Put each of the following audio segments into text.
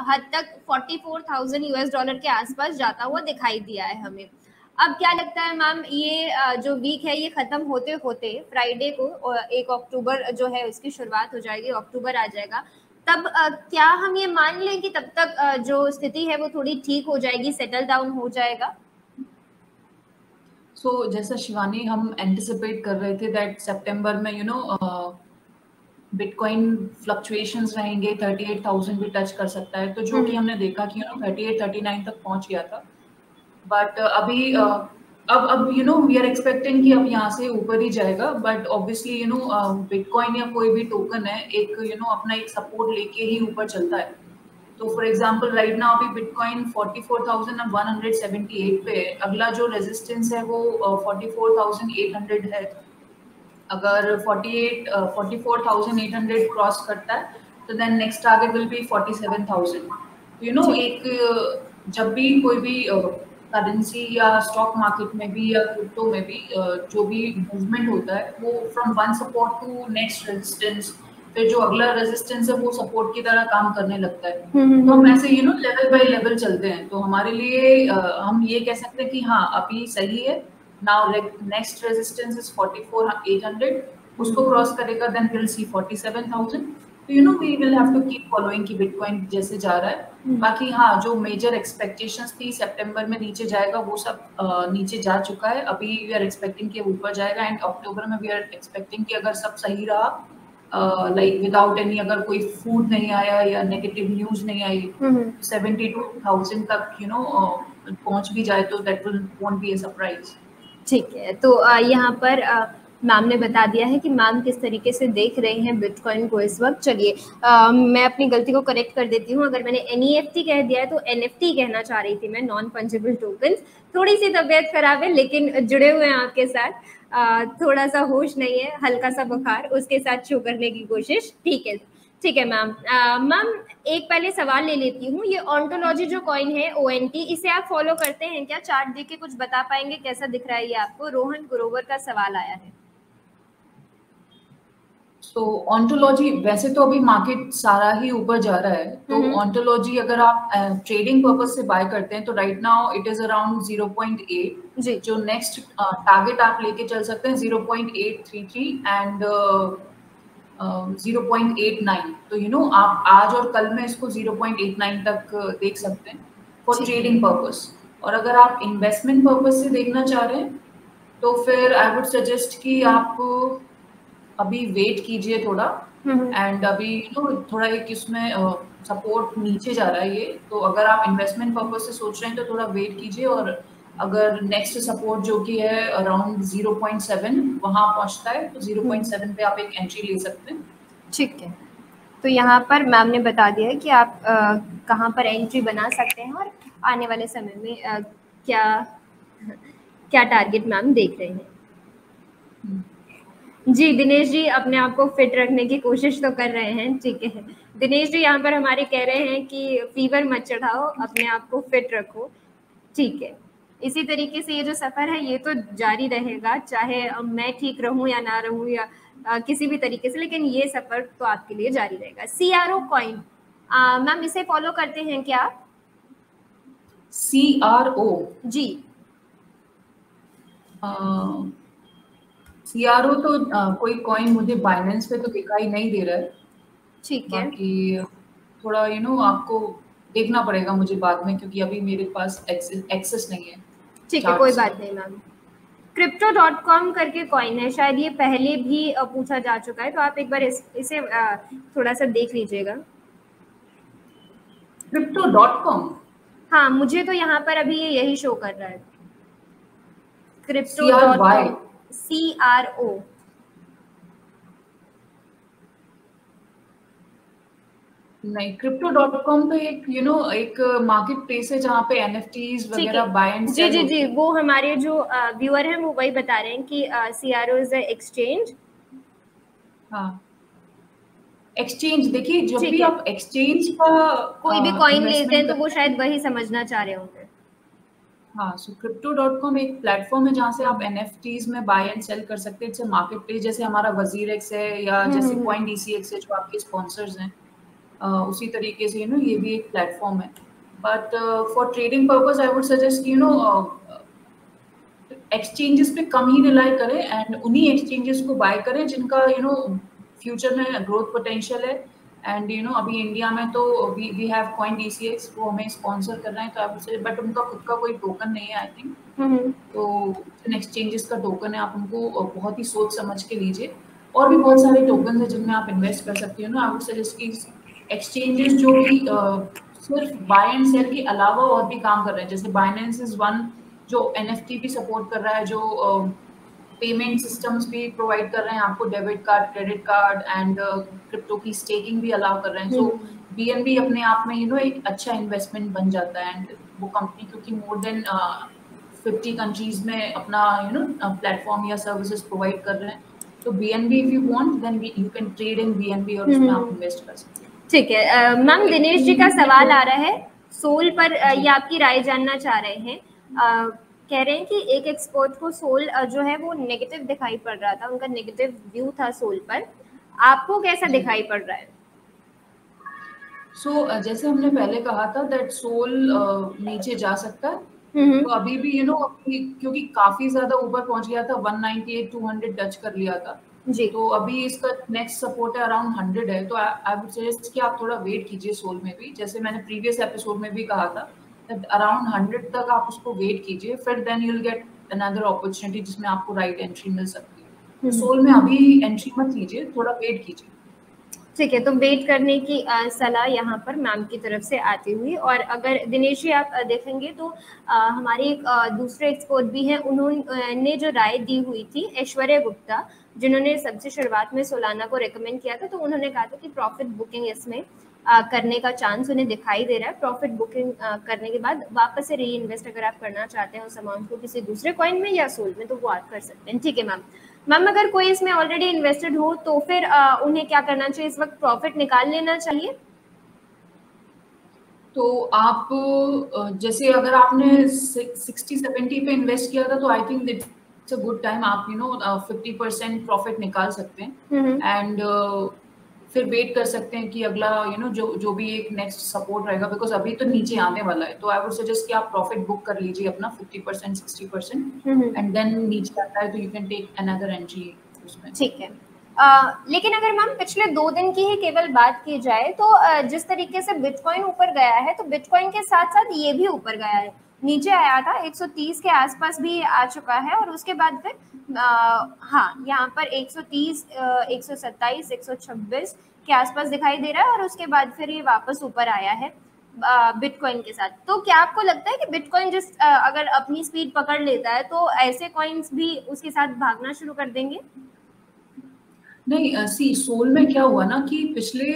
हद तक 44,000 US dollar के आसपास जाता हुआ दिखाई दिया है हमें। अब क्या लगता है मैम, ये जो वीक है ये खत्म होते होते फ्राइडे को 1 अक्टूबर जो है उसकी शुरुआत हो जाएगी, अक्टूबर आ जाएगा, तब क्या हम ये मान लें कि तब तक जो स्थिति है वो थोड़ी ठीक हो जाएगी, सेटल डाउन हो जाएगा? जैसा शिवानी हम एंटिसिपेट कर रहे थे दैट सितंबर में बिटकॉइन फ्लक्चुएशंस रहेंगे, 38,000 भी टच कर सकता है, तो जो कि हमने देखा कि 38-39 तक पहुंच गया था। बट अभी अब वी आर एक्सपेक्टिंग कि अब यहाँ से ऊपर ही जाएगा, बट ऑब्वियसली बिटकॉइन या कोई भी टोकन है एक अपना एक सपोर्ट लेके ही ऊपर चलता है। तो फॉर एग्जांपल राइट नाउ अभी बिटकॉइन 44,178 पे है, अगला जो रेजिस्टेंस है वो 44,800 है। अगर 44,800 क्रॉस करता है तो then next target will be 47,000। एक जब भी कोई भी करेंसी या स्टॉक मार्केट में भी या क्रिप्टो में भी जो भी मूवमेंट होता है वो from one support to next resistance, फिर जो अगला रेजिस्टेंस है वो सपोर्ट की तरह काम करने लगता है। तो हम ऐसे लेवल बाय लेवल चलते हैं। तो हमारे लिए हम ये कह सकते हैं कि हाँ अभी सही है। नाउ नेक्स्ट रेजिस्टेंस इज 44,800, उसको क्रॉस करेगा देन विल सी 47,000। तो we will have to keep following कि बिटकॉइन जैसे जा रहा है। बाकी हाँ जो मेजर एक्सपेक्टेशंस थी सितंबर में नीचे जाएगा वो सब नीचे जा चुका है। अभी वी आर एक्सपेक्टिंग कि ऊपर जाएगा एंड अक्टूबर में वी आर एक्सपेक्टिंग कि अगर सब सही रहा लाइक विदाउट एनी, अगर कोई फूड नहीं आया या नेगेटिव न्यूज नहीं आई, 72,000 तक पहुंच भी जाए तो that will won't be a surprise. ठीक है, तो यहाँ पर मैम ने बता दिया है कि मैम किस तरीके से देख रहे हैं बिटकॉइन को इस वक्त। चलिए मैं अपनी गलती को करेक्ट कर देती हूँ, अगर मैंने NEFT कह दिया है तो NFT कहना चाह रही थी मैं, नॉन फंजिबल टोकन्स। थोड़ी सी तबीयत खराब है लेकिन जुड़े हुए हैं आपके साथ, थोड़ा सा होश नहीं है, हल्का सा बुखार, उसके साथ शो करने की कोशिश। ठीक है ठीक है मैम। मैम एक पहले सवाल ले लेती हूँ, ये ऑन्टोलॉजी जो कॉइन है ONT, इसे आप फॉलो करते हैं क्या? चार्ट देख के कुछ बता पाएंगे कैसा दिख रहा है ये आपको? रोहन ग्रोवर का सवाल आया है। तो ऑन्टोलॉजी वैसे तो अभी मार्केट सारा ही ऊपर जा रहा है, तो ऑन्टोलॉजी अगर आप ट्रेडिंग पर्पस से बाय करते हैं तो right now it is around 0.8। जो नेक्स्ट टारगेट आप लेके चल सकते हैं 0.833 एंड 0.89। तो आप आज और कल में इसको 0.89 तक देख सकते हैं फॉर ट्रेडिंग पर्पस। और अगर आप इन्वेस्टमेंट पर्पस से देखना चाह रहे हैं तो फिर आई वुड सजेस्ट कि आप अभी वेट कीजिए थोड़ा, एंड अभी थोड़ा एक इसमें सपोर्ट नीचे जा रहा है ये, तो अगर आप इन्वेस्टमेंट पर्पस से सोच रहे हैं तो थोड़ा वेट कीजिए। और अगर नेक्स्ट सपोर्ट जो कि है अराउंड 0.7 वहां पहुंचता है तो 0.7 पे आप एक एंट्री ले सकते हैं। ठीक है, तो यहाँ पर मैम ने बता दिया है कि आप कहाँ पर एंट्री बना सकते हैं और आने वाले समय में क्या क्या टारगेट मैम देख रहे हैं। जी दिनेश जी अपने आप को फिट रखने की कोशिश तो कर रहे हैं। ठीक है दिनेश जी, यहाँ पर हमारे कह रहे हैं कि फीवर मत चढ़ाओ, अपने आप को फिट रखो। ठीक है, इसी तरीके से ये जो सफर है ये तो जारी रहेगा, चाहे मैं ठीक रहूं या ना रहूं या किसी भी तरीके से, लेकिन ये सफर तो आपके लिए जारी रहेगा। CRO कॉइन मैम, इसे फॉलो करते हैं क्या आप? CRO जी CRO तो कोई कॉइन मुझे बाइनेंस पे तो दिखाई नहीं दे रहा है। ठीक है, बाकी थोड़ा आपको देखना पड़ेगा मुझे बाद में, क्योंकि अभी मेरे पास एक्सेस नहीं है। ठीक है, कोई बात नहीं मैम। Crypto.com करके कॉइन है, शायद ये पहले भी पूछा जा चुका है, तो आप एक बार इसे थोड़ा सा देख लीजिएगा। Crypto.com, हाँ मुझे तो यहाँ पर अभी यही शो कर रहा है। Crypto.com CRO। नहीं, Crypto.com तो एक एक मार्केट प्लेस है जहाँ पे NFTs वगैरह बाय एंड सेल। जी जी जी, वो हमारे जो व्यूअर हैं वो वही बता रहे हैं कि CRO इज एक्सचेंज। हाँ एक्सचेंज, देखिए जब भी आप एक्सचेंज का कोई भी कॉइन लेते हैं तो वो शायद वही समझना चाह रहे होंगे। हाँ, सो Crypto.com एक प्लेटफॉर्म है जहाँ से आप NFTs में बाय एंड सेल कर सकते हैं। इट्स अ मार्केट प्लेस, जैसे हमारा WazirX है या जैसे CoinDCX है जो आपके स्पॉन्सर्स हैं। उसी तरीके से ये भी एक प्लेटफॉर्म है। But for trading purpose I would suggest exchanges पे कम ही रिलाई करें एंड उन्हीं एक्सचेंजेस को बाय करें जिनका फ्यूचर में ग्रोथ पोटेंशियल है। एंड अभी इंडिया में तो वी हैव कॉइन डीसीएक्स, वो हमें स्पॉन्सर कर रहे हैं, तो आप उससे, बट उनका खुद का कोई टोकन नहीं है आई थिंक। तो जिन एक्सचेंजेस का टोकन है आप उनको बहुत ही सोच समझ के लीजिए। और भी बहुत सारे टोकन है जिनमें आप इन्वेस्ट कर सकते हो ना। आई वुड सजेस्ट कि एक्सचेंजेस जो भी सिर्फ बाय एंड सेल के अलावा और भी काम कर रहे हैं, जैसे बाइनेंस इज वन जो एनएफटी भी सपोर्ट कर रहा है, जो पेमेंट सिस्टम्स भी प्रोवाइड कर रहे हैं आपको, debit card, credit card and crypto की स्टेकिंग भी अलाउ कर रहे हैं। सो बीएनबी अपने आप में एक अच्छा इन्वेस्टमेंट बन जाता है। एंड वो कंपनी क्योंकि मोर देन 50 कंट्रीज में अपना प्लेटफॉर्म या सर्विसेज प्रोवाइड कर रहे हैं, तो BNB if you want then you can trade in BNB और उसमें आप इन्वेस्ट कर सकते हैं। ठीक है मैम, दिनेश जी का सवाल आ रहा है सोल पर, ये आपकी राय जानना चाह रहे हैं। कह रहे हैं कि एक एक्सपर्ट को सोल जो है वो नेगेटिव दिखाई पड़ रहा था, उनका नेगेटिव व्यू था सोल पर, आपको कैसा दिखाई पड़ रहा है? जैसे हमने पहले कहा था दैट सोल नीचे जा सकता है, तो अभी भी क्योंकि काफी ज्यादा ऊपर पहुंच गया था, 198 200 टच कर लिया था जी। तो अभी इसका नेक्स्ट सपोर्ट है अराउंड 100 है। तो आई वुड सजेस्ट कि आप थोड़ा वेट कीजिए सोल में भी, जैसे मैंने प्रीवियस एपिसोड में भी कहा था दैट अराउंड 100 तक आप उसको वेट कीजिए, फिर then you will get another opportunity जिसमें आपको राइट एंट्री मिल सकती है। तो सोल में अभी एंट्री मत लीजिए, थोड़ा वेट कीजिए। ठीक है, तो वेट करने की सलाह यहाँ पर मैम की तरफ से आती हुई। और अगर दिनेश जी आप देखेंगे तो हमारे एक दूसरे एक्सपर्ट भी हैं, उन्होंने जो राय दी हुई थी, ऐश्वर्या गुप्ता, जिन्होंने सबसे शुरुआत में सोलाना को रेकमेंड किया था, तो उन्होंने कहा था कि प्रॉफिट बुकिंग इसमें करने का चांस उन्हें दिखाई दे रहा है। प्रॉफिट बुकिंग करने के बाद वापस से री इन्वेस्ट अगर आप करना चाहते हैं उस अमाउंट को किसी दूसरे कॉइन में या सोल में, तो वो आप कर सकते हैं। ठीक है मैम, अगर कोई इसमें ऑलरेडी इन्वेस्टेड हो तो फिर उन्हें क्या करना चाहिए? इस वक्त प्रॉफिट निकाल लेना चाहिए? तो आप जैसे अगर आपने 60-70 पे इन्वेस्ट किया था तो I think it's a good time, आप 50% प्रॉफिट निकाल सकते हैं एंड फिर वेट कर सकते हैं कि अगला जो भी एक नेक्स्ट सपोर्ट रहेगा, बिकॉज अभी तो नीचे आने वाला है। तो आई वुड सजेस्ट कि आप प्रॉफिट बुक कर लीजिए अपना 50% 60% एंड देन नीचे आता है तो you can take another entry उसमें। ठीक है। लेकिन अगर मैम पिछले 2 दिन की ही केवल बात की जाए तो जिस तरीके से बिटकॉइन ऊपर गया है, तो बिटकॉइन के साथ साथ ये भी ऊपर गया है। नीचे आया था 130 के आसपास भी आ चुका है, और उसके बाद फिर हाँ यहाँ पर 130, 127, 126 के आसपास दिखाई दे रहा है, और उसके बाद फिर ये वापस ऊपर आया है बिटकॉइन के साथ। तो क्या आपको लगता है कि बिटकॉइन अगर अपनी स्पीड पकड़ लेता है तो ऐसे कॉइन्स भी उसके साथ भागना शुरू कर देंगे? नहीं, सी सोल में क्या हुआ ना कि पिछले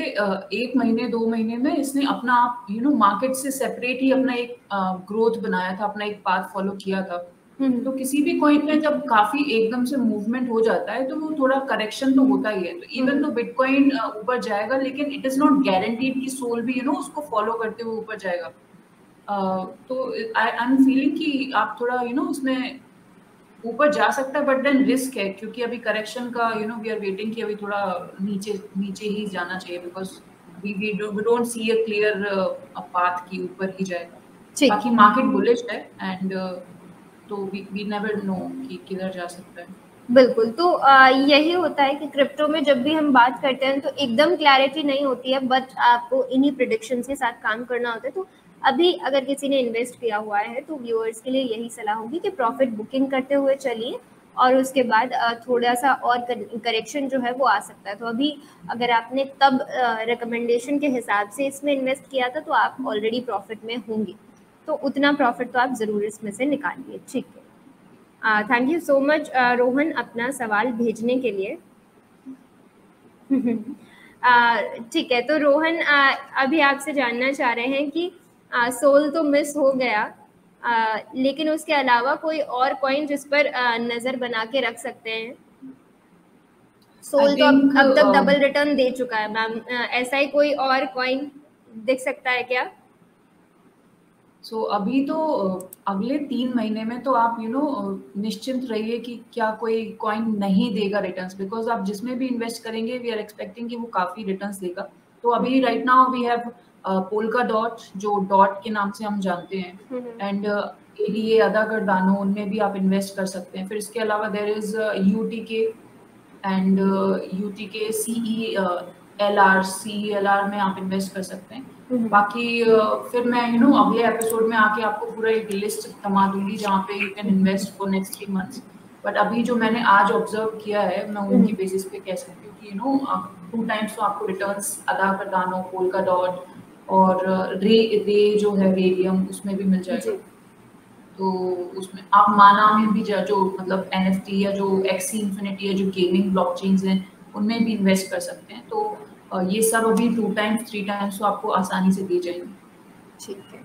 1 महीने 2 महीने में इसने अपना आप मार्केट से सेपरेट ही अपना एक ग्रोथ बनाया था, अपना एक पाथ फॉलो किया था। तो किसी भी कॉइन में जब काफी एकदम से मूवमेंट हो जाता है तो वो थोड़ा करेक्शन तो होता ही है। तो इवन तो बिटकॉइन ऊपर जाएगा, लेकिन इट इज नॉट गारंटीड कि सोल भी उसको फॉलो करते हुए ऊपर जाएगा। तो आई एम फीलिंग कि आप थोड़ा उसमें ऊपर जा सकता है, बट देन रिस्क है क्योंकि अभी करेक्शन का वी आर वेटिंग कि अभी थोड़ा नीचे ही जाना चाहिए, because we don't see a clear path कि ऊपर ही जाएगा। बाकी मार्केट बुलिश है एंड तो वी नेवर नो कि किधर जा सकता है। बिल्कुल, तो यही होता है कि क्रिप्टो में जब भी हम बात करते हैं तो एकदम क्लैरिटी नहीं होती है, बट आपको इन्हीं प्रेडिक्शंस के साथ काम करना होता है। तो अभी अगर किसी ने इन्वेस्ट किया हुआ है तो व्यूअर्स के लिए यही सलाह होगी कि प्रॉफिट बुकिंग करते हुए चलिए, और उसके बाद थोड़ा सा और करेक्शन जो है वो आ सकता है। तो अभी अगर आपने तब रिकमेंडेशन के हिसाब से इसमें इन्वेस्ट किया था तो आप ऑलरेडी प्रॉफिट में होंगे, तो उतना प्रॉफिट तो आप ज़रूर इसमें से निकालिए। ठीक है, thank you so much Rohan अपना सवाल भेजने के लिए। ठीक है, तो रोहन अभी आपसे जानना चाह रहे हैं कि सोल तो मिस हो गया, लेकिन उसके अलावा कोई और कॉइन जिस पर नज़र बना के रख सकते हैं? सोल तो अब तक डबल रिटर्न दे चुका है मैम, ऐसा ही कोई और कॉइन दिख सकता है क्या? अभी तो अगले 3 महीने में तो आप निश्चिंत रहिए कि क्या कोई कॉइन नहीं देगा रिटर्न्स, बिकॉज आप जिसमें भी इन्वेस्ट करेंगे वी आर एक्सपेक्टिंग कि वो काफी रिटर्न्स देगा। तो अभी right now we have Polkadot, जो डॉट के नाम से हम जानते हैं, एंड एडीए, अदा कार्डानो, उनमें भी आप इन्वेस्ट कर सकते हैं। फिर इसके अलावा देयर इज यूटीके एंड यूटीके CELR में आप इन्वेस्ट कर सकते हैं। बाकी फिर मैं अगले एपिसोड में आके आपको पूरा एक लिस्ट थमा दूंगी जहाँ पे you can invest for next 3 months. But अभी जो मैंने आज ऑब्जर्व किया है, मैं उनकी बेसिस पे कह सकती हूँ कि 2 टाइम्स तो आपको रिटर्न्स अदा कार्डानो, पोल्का डॉट और रे जो है रेडियम, उसमें भी मिल जाएगा। तो उसमें आप माना में भी जो मतलब NFT या जो एक्सी इन्फिनिटी या जो गेमिंग ब्लॉकचेन्स हैं उनमें भी इन्वेस्ट कर सकते हैं। तो ये सब अभी 2 टाइम्स 3 टाइम्स तो आपको आसानी से दी जाएंगे। ठीक है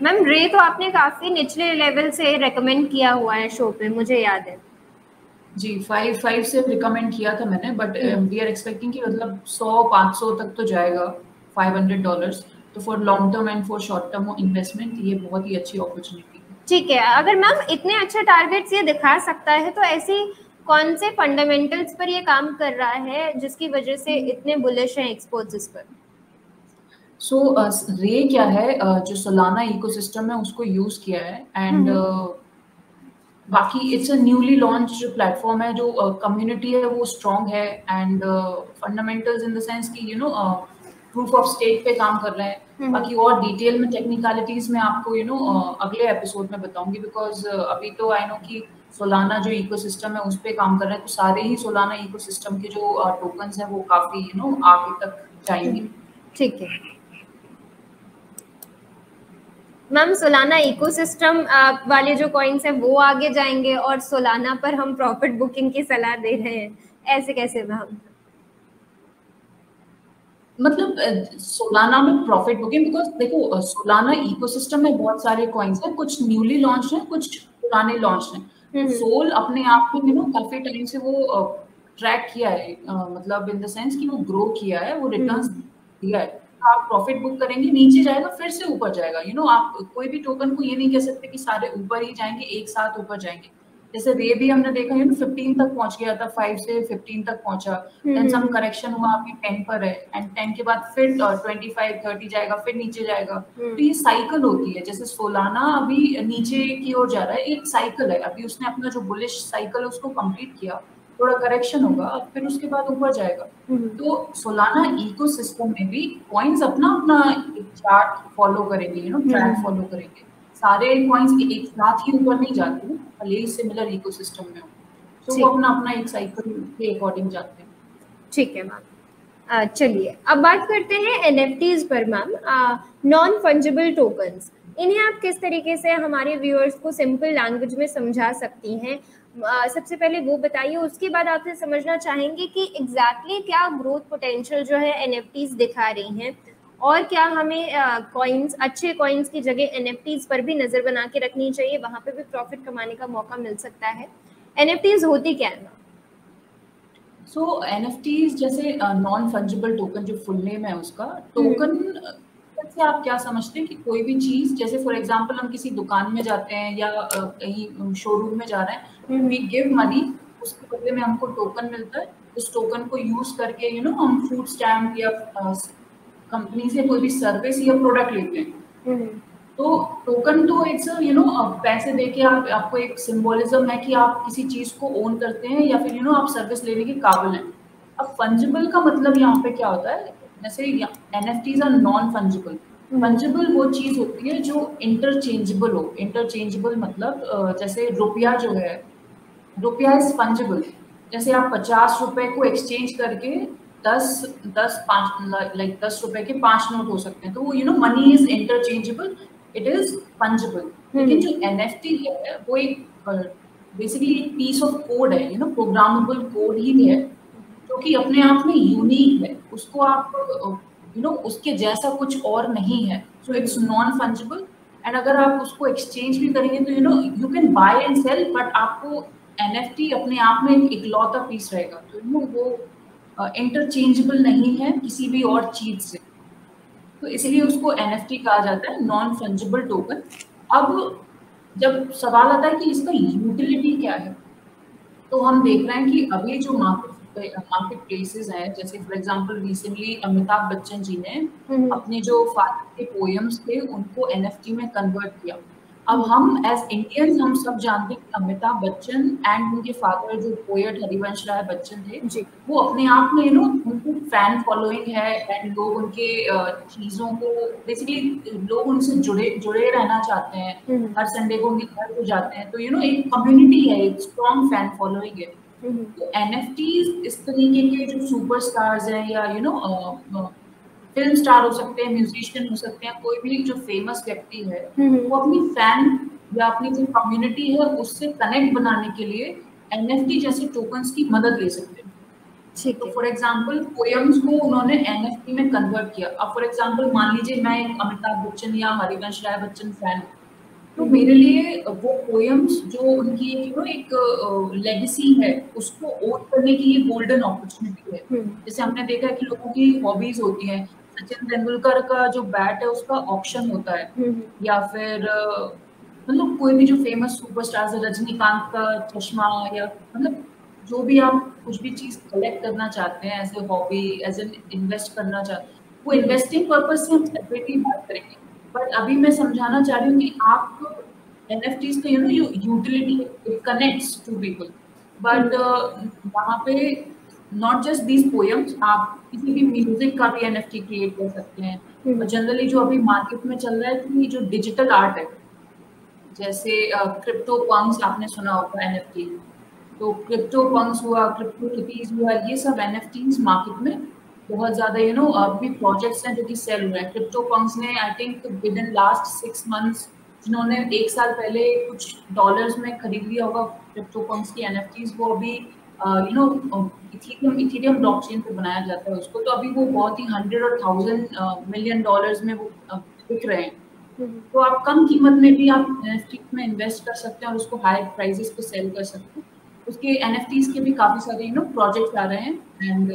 मैम, रे तो आपने काफी निचले लेवल से रेकमेंड किया हुआ है शो पे, मुझे याद है। जी 5 से रिकमेंड किया था मैंने, बट वी आर एक्सपेक्टिंग कि मतलब 100-500 तक तो जाएगा, $500। तो for long term and for short term investment ये बहुत ही अच्छी अपॉर्चुनिटी है। ठीक है, अगर मैम इतने अच्छे टारगेट्स ये दिखा सकता है तो ऐसी कौन से फंडामेंटल्स पर ये काम कर रहा है जिसकी वजह से इतने बुलिश हैं एक्सपर्ट्स इस पर? सो रे क्या है, जो सोलाना इकोसिस्टम है उसको यूज किया है, एंड बाकी it's a newly launch platform है, जो कम्युनिटी है वो स्ट्रॉन्ग है, and fundamentals in the sense कि प्रूफ ऑफ स्टेक पे काम कर रहे हैं। बाकी और डिटेल में टेक्निकलिटीज में आपको अगले एपिसोड में बताऊंगी, बिकॉज अभी तो आई नो कि सोलाना जो इकोसिस्टम है उस पे काम कर रहे हैं, तो सारे ही सोलाना इकोसिस्टम के जो टोकन्स हैं वो काफी आगे तक जाएंगे। ठीक है मैम, सोलाना इकोसिस्टम वाले जो कॉइन्स हैं वो आगे जाएंगे और सोलाना पर हम प्रॉफिट बुकिंग की सलाह दे रहे हैं, ऐसे कैसे मैम? मतलब सोलाना में प्रॉफिट बुकिंग, बिकॉज देखो सोलाना इकोसिस्टम में बहुत सारे कॉइन्स हैं, कुछ न्यूली लॉन्च हैं, कुछ पुराने लॉन्च हैं। सोल अपने आप में काफी टाइम से वो ट्रैक किया है, मतलब इन द सेंस कि वो ग्रो किया है, वो रिटर्न्स दिया है। आप प्रॉफिट बुक करेंगे, नीचे जाएगा फिर से ऊपर जाएगा। आप कोई भी टोकन को ये नहीं कह सकते कि सारे ऊपर ही जाएंगे, एक साथ ऊपर जाएंगे। जैसे रे भी हमने देखा 15 तक पहुंच गया था, 5 से 15 तक पहुंचा, देन सम करेक्शन हुआ, अभी 10 पर है, एंड 10 के बाद फिर 25 30 जाएगा, फिर नीचे जाएगा। तो ये साइकिल होती है। जैसे सोलाना अभी नीचे की ओर जा रहा है, एक साइकिल है। अभी उसने अपना जो बुलिश साइकिल है उसको कंप्लीट किया, थोड़ा करेक्शन होगा, फिर उसके बाद ऊपर जाएगा। तो सोलाना इकोसिस्टम में भी कॉइन्स अपना अपना एक चार्ट फॉलो करेंगे, ट्रैक फॉलो करेंगे। सारे कॉइन्स एक साथ ही ऊपर नहीं जाते, भले ही सिमिलर इकोसिस्टम में हो, तो वो अपना अपना एक साइकिल के अकॉर्डिंग जाते हैं। ठीक है मैम, चलिए अब बात करते हैं NFTs पर मैम। नॉन फंजिबल टोकन्स, इन्हें आप किस तरीके से हमारे व्यूअर्स को सिंपल लैंग्वेज में समझा सकती हैं? सबसे पहले वो बताइए, उसके बाद आपसे समझना चाहेंगे कि एग्जैक्टली क्या ग्रोथ पोटेंशियल जो है NFTs दिखा रही हैं, और क्या हमें कॉइन्स, अच्छे कॉइन्स की जगह NFTs पर भी नज़र बना के रखनी चाहिए, वहाँ पे भी प्रॉफिट कमाने का मौका मिल सकता है। NFTs होती क्या है? सो NFTs जैसे नॉन फंजिबल टोकन, जो फुल नेम है उसका, टोकन से आप क्या समझते हैं कि कोई भी चीज, जैसे फॉर एग्जांपल हम किसी दुकान में जाते हैं या कहीं शोरूम में जा रहे हैं, वी गिव मनी, उसके बदले में हमको टोकन मिलता है। उस टोकन को यूज करके हम फूड स्टैम्प या कंपनी से कोई भी सर्विस या प्रोडक्ट लेते हैं। तो टोकन तो इट्स पैसे देके आपको एक सिंबोलिज्म है कि आप किसी चीज को ओन करते हैं, या फिर आप सर्विस लेने के काबिल हैं। अब फंजिबल का मतलब यहाँ पे क्या होता है, जैसे NFTs are non fungible. Fungible वो चीज होती है जो इंटरचेंजेबल हो। इंटरचेंजेबल मतलब जैसे रुपया जो है, रुपया इज फंजिबल। जैसे आप 50 रुपए को एक्सचेंज करके 10 रुपए के 5 नोट हो सकते हैं, तो वो money is interchangeable, it is fungible. लेकिन जो NFT है वो एक बेसिकली एक पीस ऑफ कोड है, प्रोग्रामेबल कोड ही है, जो कि अपने आप में यूनिक है। उसको आप उसके जैसा कुछ और नहीं है, so it's non fungible. And अगर आप उसको एक्सचेंज भी करेंगे तो you can buy and sell, but आपको NFT अपने आप में एक इकलौता पीस रहेगा, तो वो इंटरचेंजेबल नहीं है किसी भी और चीज से, तो इसलिए उसको NFT कहा जाता है, नॉन फंजिबल टोकन। अब जब सवाल आता है कि इसका यूटिलिटी क्या है, तो हम देख रहे हैं कि अभी जो मार्केट मार्केट प्लेसेस हैं, जैसे for example recently Amitabh Bachchan ji ने अपने जो फादर के पोएम्स थे उनको एनएफटी में कन्वर्ट किया। अब हम एज इंडियंस हम सब जानते हैं कि अमिताभ बच्चन एंड उनके फादर जो पोएट हरिवंश राय बच्चन थे, जी वो अपने आप में उनकी फैन फॉलोइंग है एंड लोग उनके चीजों को बेसिकली लोग उनसे जुड़े जुड़े रहना चाहते हैं। हर संडे को उनके घर पे जाते हैं, तो एक कम्युनिटी है, एक स्ट्रॉन्ग फैन फॉलोइंग है। तो एनएफटीज इस तरीके के जो सुपरस्टार्स हैं या फिल्म स्टार हो सकते हैं, म्यूजिशियन हो सकते हैं, कोई भी जो फेमस व्यक्ति है वो अपनी फैन या अपनी जो कम्युनिटी है उससे कनेक्ट बनाने के लिए एनएफटी जैसे टोकन्स की मदद ले सकते हैं। ठीक तो है। फॉर एग्जांपल पोएम्स को उन्होंने एनएफटी में कन्वर्ट किया। अब फॉर एग्जांपल मान लीजिए मैं एक अमिताभ बच्चन या हरिवंश राय बच्चन फैन हूँ, तो मेरे लिए वो पोएम्स जो उनकी एक लेगेसी है उसको ओन करने की ये गोल्डन अपॉर्चुनिटी है। जैसे हमने देखा है कि लोगों की हॉबीज होती हैं, सचिन तेंदुलकर का जो बैट है उसका ऑक्शन होता है, या फिर मतलब कोई भी जो फेमस सुपरस्टार्स है, रजनीकांत का चश्मा, या मतलब जो भी आप कुछ भी चीज कलेक्ट करना चाहते हैं as a hobby, as an invest करना चाहते हैं, वो इन्वेस्टिंग पर्पज से हम सेपरेटली बात करेंगे। बट अभी मैं समझाना चाह रही हूँ कि आप NFTs का utility it connects to people, but वहाँ पे नॉट जस्ट दीज पोएम्स, आप किसी भी म्यूजिक का भी NFT क्रिएट कर सकते हैं। और जनरली जो अभी मार्केट में चल रहा है कि जो डिजिटल आर्ट है, जैसे क्रिप्टो पंक्स आपने सुना होगा NFT, तो क्रिप्टो पंक्स हुआ, क्रिप्टो किटीज हुआ, ये सब NFTs मार्केट में बहुत ज्यादा अभी प्रोजेक्ट्स हैं जो कि सेल हुए हैं। क्रिप्टो पंक्स ने I think with in last 6 months, जिन्होंने 1 साल पहले कुछ डॉलर्स में खरीद लिया होगा क्रिप्टो पंक्स की NFTs, वो अभी इथेरियम ब्लॉकचेन पे बनाया जाता है उसको, तो अभी वो बहुत ही 100 और 1000 मिलियन डॉलर्स में वो बिक रहे हैं। तो आप कम कीमत में भी आप NFTs में इन्वेस्ट कर सकते हैं और उसको हाई प्राइसेस पे सेल कर सकते हैं। उसके NFTs के भी काफी सारे प्रोजेक्ट्स आ रहे हैं, and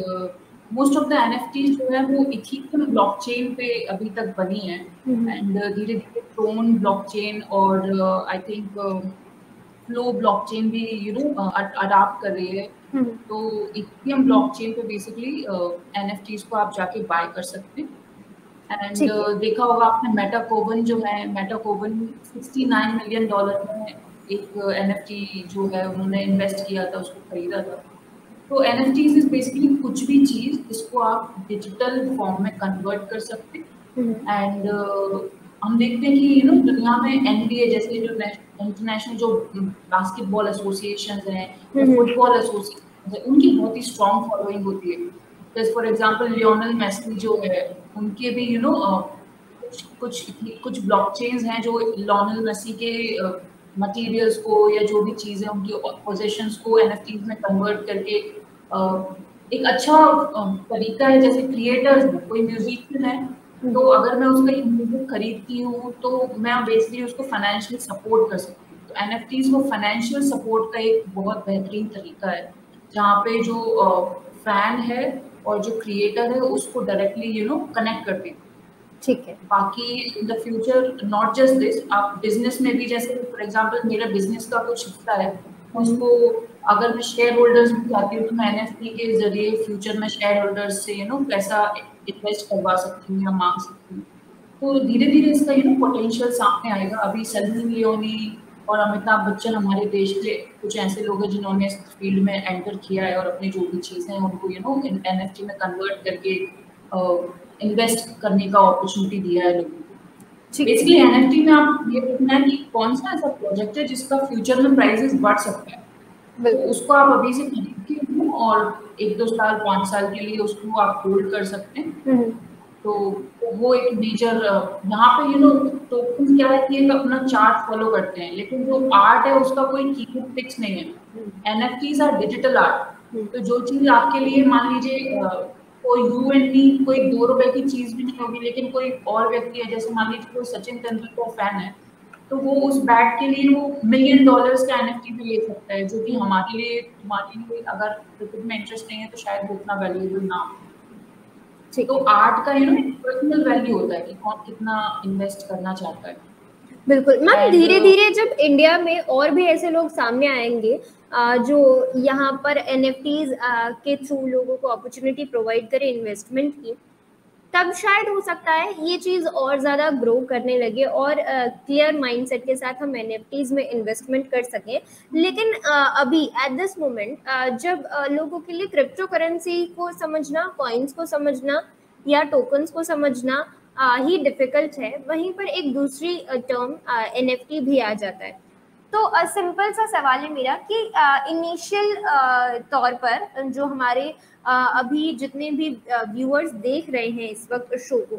most of the NFTs जो है वो इथेरियम ब्लॉकचेन पे अभी तक बनी है, एंड धीरे धीरे ट्रोन ब्लॉकचेन और आई थिंक फ्लो ब्लॉकचेन भी अडॉप्ट कर रही है। तो इथेरियम ब्लॉकचेन पे बेसिकली NFTs को आप जाके बाय कर सकते हैं। एंड देखा होगा आपने मेटाकोवन जो है, मेटाकोवन $69 मिलियन में एक NFT जो है उन्होंने इन्वेस्ट किया था, उसको खरीदा था। तो NFTs इज बेसिकली कुछ भी चीज जिसको आप डिजिटल फॉर्म में कन्वर्ट कर सकते हैं। एंड हम देखते हैं कि दुनिया में NBA जैसे जो इंटरनेशनल जो बास्केटबॉल एसोसिएशन हैं, फुटबॉल एसोसिएशन है, उनकी बहुत ही स्ट्रॉन्ग फॉलोइंग होती है। जैसे फॉर एग्जांपल लियोनेल मेसी जो है, उनके भी कुछ ब्लॉकचेन्स हैं जो लियोनेल मेसी के मटेरियल्स को या जो भी चीजें उनकी पोजेशंस को NFTs में कन्वर्ट करके एक अच्छा तरीका है। जैसे क्रिएटर्स, कोई म्यूजिशियन है, तो अगर मैं उसका म्यूजिक खरीदती हूँ तो मैं बेसिकली उसको फाइनेंशियल सपोर्ट कर सकती हूँ। तो NFTs वो फाइनेंशियल सपोर्ट का एक बहुत बेहतरीन तरीका है, जहाँ पे जो फैन है और जो क्रिएटर है उसको डायरेक्टली कनेक्ट करते हैं। ठीक है। बाकी in the future not just this, आप बिजनेस में भी, जैसे फॉर एग्जांपल मेरा बिजनेस का कुछ हिस्सा है, उसको अगर मैं शेयर होल्डर्स भी चाहती हूँ तो मैं NFT के जरिए फ्यूचर में शेयर होल्डर्स से पैसा इन्वेस्ट करवा सकती हूँ या मांग सकती हूँ। तो धीरे धीरे इसका पोटेंशियल सामने आएगा। अभी सनी लियोनी और अमिताभ बच्चन हमारे देश के कुछ ऐसे लोग हैं जिन्होंने इस फील्ड में एंटर किया है और अपनी जो भी चीजें हैं उनको NFT में कन्वर्ट करके इन्वेस्ट करने का अपॉर्चुनिटी दिया है लोगों को। बेसिकली NFT में आप ये देखना है कि कौन सा ऐसा प्रोजेक्ट है जिसका फ्यूचर में प्राइसेस बढ़ सकता है, तो उसको आप अभी से खरीद के और 1-2 साल 5 साल के लिए उसको आप होल्ड कर सकते हैं। तो वो एक मेजर यहाँ पे टोकन क्या है कि एक अपना चार्ट फॉलो करते हैं, लेकिन जो आर्ट है उसका कोई कीमत फिक्स नहीं है। NFTs आर डिजिटल आर्ट, तो जो चीज आपके लिए मान लीजिए कोई यू एंड मी कोई 2 रुपए की चीज भी नहीं होगी, लेकिन कोई और व्यक्ति है, जैसे मान लीजिए कोई सचिन तेंदुलकर फैन है, तो वो उस बैट के लिए वो $1 मिलियन का NFT भी ले सकता है, जो कि हमारे लिए अगर क्रिकेट में इंटरेस्ट नहीं है तो शायद वो उतना वैल्यूएबल ना हो। तो आर्ट का एक पर्सनल वैल्यू होता है कि कौन कितना इन्वेस्ट करना चाहता है। बिल्कुल मैम, धीरे धीरे जब इंडिया में और भी ऐसे लोग सामने आएंगे जो यहाँ पर NFTs के थ्रू लोगों को अपॉर्चुनिटी प्रोवाइड करे इन्वेस्टमेंट की, तब शायद हो सकता है ये चीज़ और ज़्यादा ग्रो करने लगे और क्लियर माइंडसेट के साथ हम NFTs में इन्वेस्टमेंट कर सकें। लेकिन अभी एट दिस मोमेंट जब लोगों के लिए क्रिप्टो करेंसी को समझना, कॉइन्स को समझना या टोकन्स को समझना ही डिफिकल्ट है, वहीं पर एक दूसरी टर्म NFT भी आ जाता है। तो सिंपल सा सवाल है मेरा कि इनिशियल तौर पर जो हमारे अभी जितने भी व्यूअर्स देख रहे हैं इस वक्त शो को,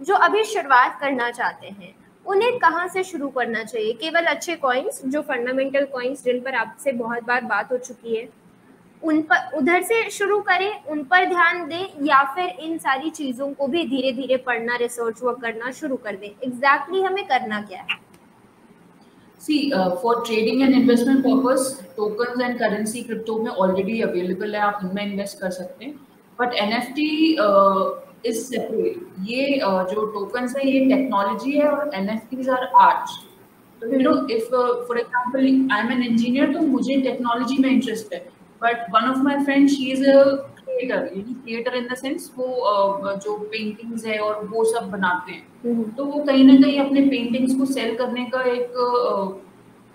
जो अभी शुरुआत करना चाहते हैं, उन्हें कहाँ से शुरू करना चाहिए? केवल अच्छे कॉइन्स, जो फंडामेंटल कॉइन्स जिन पर आपसे बहुत बार बात हो चुकी है, उन पर उधर से शुरू करें, उन पर ध्यान दें, या फिर इन सारी चीज़ों को भी धीरे धीरे पढ़ना, रिसर्च वर्क करना शुरू कर दें? एग्जैक्टली हमें करना क्या है? See, for trading and investment purpose, tokens and currency crypto में already available है, आप इनमें invest कर सकते हैं. But NFT is separate. ये जो tokens है ये technology है और NFTs are art. So you know, if for example I'm an engineer, तो मुझे technology में interest है. But one of my friends, she is a creator. Creator in the sense वो जो paintings है और वो सब बनाते हैं. तो वो कहीं ना कहीं अपने पेंटिंग्स को सेल करने का एक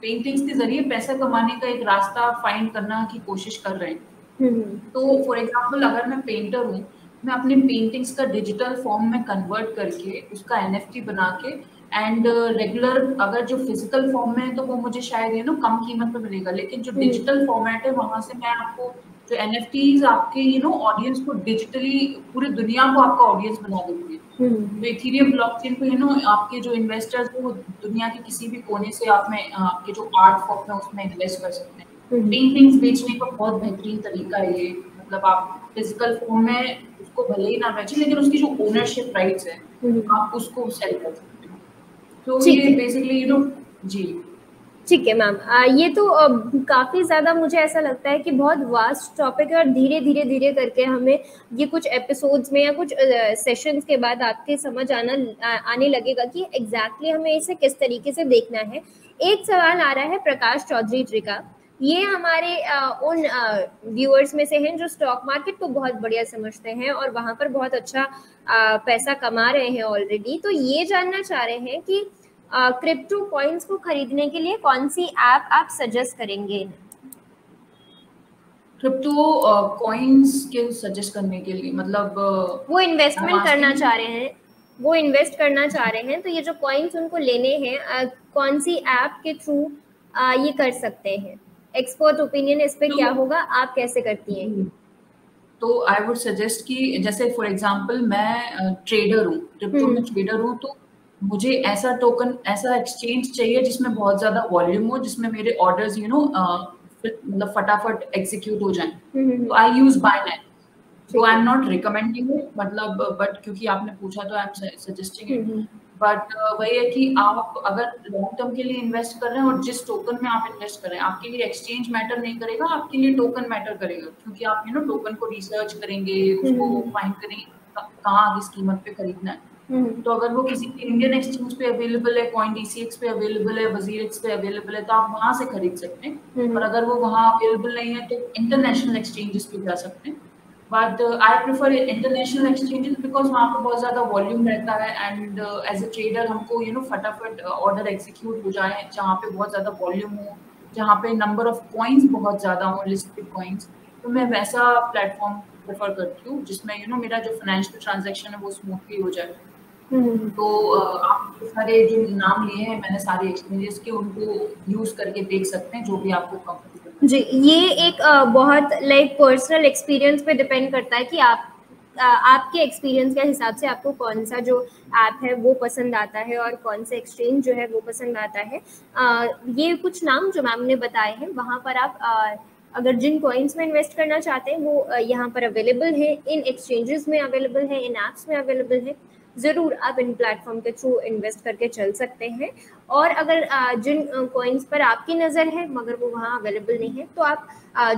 पेंटिंग्स के जरिए पैसा कमाने का एक रास्ता फाइंड करना की कोशिश कर रहे हैं. तो फॉर एग्जांपल अगर मैं पेंटर हूँ, मैं अपने पेंटिंग्स का डिजिटल फॉर्म में कन्वर्ट करके उसका NFT बना के एंड रेगुलर अगर जो फिजिकल फॉर्म में है तो वो मुझे शायद कम कीमत पे मिलेगा, लेकिन जो डिजिटल फॉर्मेट है वहां से मैं आपको जो NFTs आपके ऑडियंस को डिजिटली पूरी दुनिया को आपका ऑडियंस बना देंगे. तो इथेरियम ब्लॉकचेन पे आपके जो इन्वेस्टर्स हैं वो दुनिया के किसी भी कोने से आप में आपके जो आर्ट फॉर्म है उसमें इन्वेस्ट कर सकते हैं. पेंटिंग्स बेचने का बहुत बेहतरीन तरीका है ये. मतलब आप फिजिकल फॉर्म में उसको भले ही ना बेचें, लेकिन उसकी जो ओनरशिप राइट्स है आप उसको सेल कर सकते हैं. तो ये बेसिकली जी ठीक है मैम. ये तो काफ़ी ज़्यादा मुझे ऐसा लगता है कि बहुत वास्ट टॉपिक है और धीरे धीरे करके हमें ये कुछ एपिसोड्स में या कुछ सेशंस के बाद आपके समझ आने लगेगा कि एग्जैक्टली हमें इसे किस तरीके से देखना है. एक सवाल आ रहा है प्रकाश चौधरी जी का. ये हमारे उन व्यूअर्स में से हैं जो स्टॉक मार्केट को बहुत बढ़िया समझते हैं और वहाँ पर बहुत अच्छा पैसा कमा रहे हैं ऑलरेडी. तो ये जानना चाह रहे हैं कि क्रिप्टो कॉइन्स को खरीदने के लिए कौन सी ऐप आप सजेस्ट करेंगे? क्रिप्टो कॉइन्स के सजेस्ट करने के लिए मतलब वो इन्वेस्टमेंट करना चाह रहे हैं, वो इन्वेस्ट करना चाह रहे हैं, तो ये जो कॉइन्स उनको लेने हैं कौन सी ऐप के थ्रू ये कर सकते हैं? एक्सपर्ट ओपिनियन इस पे क्या होगा, आप कैसे करती हैं? तो आई वुड सजेस्ट कि जैसे फॉर एग्जांपल मैं ट्रेडर हूँ, क्रिप्टो में ट्रेडर हूँ, तो मुझे ऐसा टोकन, ऐसा एक्सचेंज चाहिए जिसमें बहुत ज्यादा वॉल्यूम हो, जिसमें मेरे ऑर्डर्स मतलब फटाफट एग्जीक्यूट हो जाएं. तो आई यूज बायनेट. तो I am not recommending it, मतलब बट क्योंकि आपने पूछा तो I am suggesting it. But वही है कि आप अगर लॉन्ग टर्म के लिए इन्वेस्ट कर रहे हैं और जिस टोकन में आप इन्वेस्ट कर रहे हैं आपके लिए एक्सचेंज मैटर नहीं करेगा, आपके लिए टोकन मैटर करेगा, क्योंकि आप टोकन को रिसर्च करेंगे, उसको फाइंड करेंगे कहाँ किस कीमत पे खरीदना है. तो अगर वो किसी इंडियन एक्सचेंज पे अवेलेबल है, CoinDCX पे अवेलेबल है, WazirX पे अवेलेबल है, तो आप वहां से खरीद सकते हैं. और अगर वो वहां अवेलेबल नहीं है तो इंटरनेशनल एक्सचेंजेस पे जा सकते हैं. But I prefer international exchanges because वहाँ पे बहुत ज्यादा वॉल्यूम रहता है एंड एज अ ट्रेडर हमको फटाफट ऑर्डर एग्जीक्यूट हो जाए, जहाँ पे बहुत ज्यादा वॉल्यूम हो, जहाँ पे नंबर ऑफ कॉइन्स बहुत ज्यादा हो, लिस्टेड कॉइन्स. तो मैं वैसा प्लेटफॉर्म प्रेफर करती हूँ जिसमें मेरा जो फाइनेंशियल ट्रांजैक्शन है वो स्मूथली हो जाए. तो आप सारे जो नाम लिए हैं मैंने सारे एक्सचेंजेस के, उनको यूज करके देख सकते हैं जो भी आपको कंफर्टेबल. जी, ये एक बहुत लाइक पर्सनल एक्सपीरियंस पे डिपेंड करता है कि आप आपके एक्सपीरियंस के हिसाब से आपको कौन सा जो ऐप है वो पसंद आता है और कौन सा एक्सचेंज जो है वो पसंद आता है. ये कुछ नाम जो मैम ने बताए हैं, वहाँ पर आप अगर जिन कॉइन्स में इन्वेस्ट करना चाहते हैं वो यहाँ पर अवेलेबल है, इन एक्सचेंजेस में अवेलेबल है, इन ऐप्स में अवेलेबल है. ज़रूर आप इन प्लेटफॉर्म के थ्रू इन्वेस्ट करके चल सकते हैं. और अगर जिन कॉइन्स पर आपकी नज़र है मगर वो वहाँ अवेलेबल नहीं है, तो आप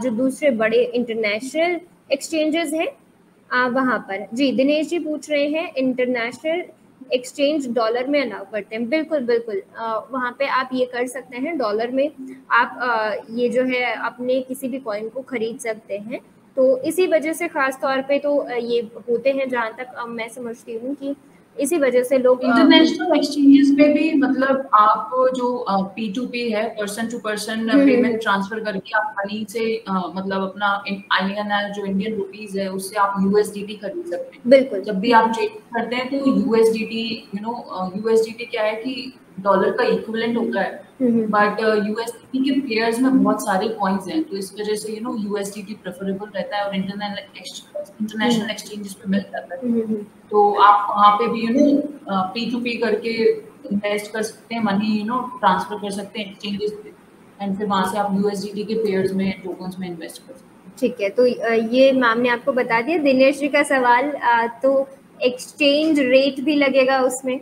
जो दूसरे बड़े इंटरनेशनल एक्सचेंजेस हैं वहाँ पर. जी, दिनेश जी पूछ रहे हैं इंटरनेशनल एक्सचेंज डॉलर में अलाउ करते हैं। बिल्कुल बिल्कुल, वहाँ पे आप ये कर सकते हैं, डॉलर में आप ये जो है अपने किसी भी कॉइन को खरीद सकते हैं। तो इसी वजह से खास तौर पे तो ये होते हैं, जहाँ तक मैं समझती हूँ कि इसी वजह से लोग इंटरनेशनल एक्सचेंजेस में भी मतलब आप जो P2P है, person to person payment transfer करके आप मनी से मतलब अपना INR जो इंडियन रुपीज है उससे आप USDT खरीद सकते हैं। बिल्कुल। जब भी आप ट्रेड करते हैं तो USDT USDT क्या है कि डॉलर का इक्विवेलेंट होता है, बट USDT के पेयर्स में बहुत सारे कॉइन्स हैं, तो इस वजह से USDT प्रेफरेबल रहता है और इंटरनेशनल एक्सचेंजेस पे मिल जाता है। तो आप वहाँ पे भी P2P करके इन्वेस्ट कर सकते हैं, मनी ट्रांसफर कर सकते हैं एक्सचेंजेस पे, एंड फिर वहाँ से आप USDT के पेयर्स में, टोकन्स में इन्वेस्ट कर सकते हैं। ठीक है, तो ये मैम ने आपको बता दिया। दिनेश जी का सवाल, तो एक्सचेंज रेट भी लगेगा उसमें?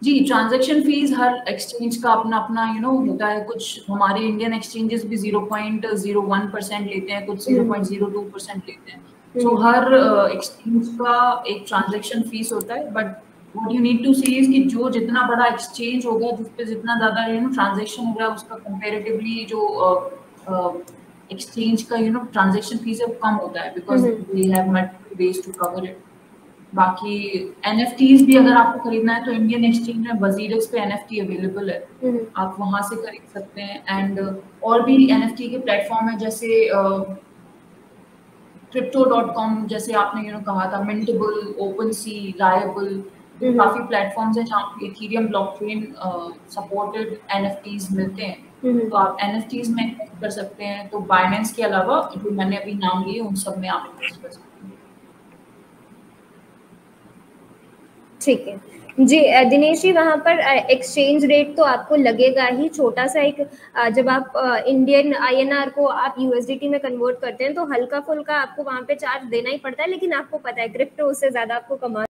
जी, ट्रांजैक्शन फीस हर एक्सचेंज का अपना अपना होता है। कुछ हमारे इंडियन एक्सचेंजेस भी 0.01% लेते हैं, कुछ 0.02% लेते हैं। सो हर एक्सचेंज का एक ट्रांजैक्शन फीस होता है, but what you need to see is कि जो जितना बड़ा एक्सचेंज होगा, जिस पे जितना ज्यादा ट्रांजैक्शन हो रहा है, उसका कंपैरेटिवली जो एक्सचेंज का ट्रांजैक्शन फीस है वो कम होता है, because they have multiple ways to cover it. बाकी NFTs भी अगर आपको खरीदना है तो इंडियन एक्सचेंज में Wazirex पे NFT अवेलेबल है, आप वहां से खरीद सकते हैं। एंड और भी NFT के प्लेटफॉर्म है, जैसे crypto.com, जैसे आपने कहा था, Mintable, OpenSea, Liable, काफी प्लेटफॉर्म्स हैं जहाँ पे इथेरियम ब्लॉकचेन सपोर्टेड NFTs मिलते हैं, तो आप NFTs में इन्वेस्ट कर सकते हैं। तो बाइनेंस के अलावा जो मैंने अभी नाम लिए उन सब में आप इन्वेस्ट कर सकते हैं। ठीक है जी। दिनेश जी, वहाँ पर एक्सचेंज रेट तो आपको लगेगा ही, छोटा सा एक जब आप इंडियन INR को आप USDT में कन्वर्ट करते हैं तो हल्का फुल्का आपको वहाँ पे चार्ज देना ही पड़ता है, लेकिन आपको पता है क्रिप्टो उससे ज्यादा आपको कमा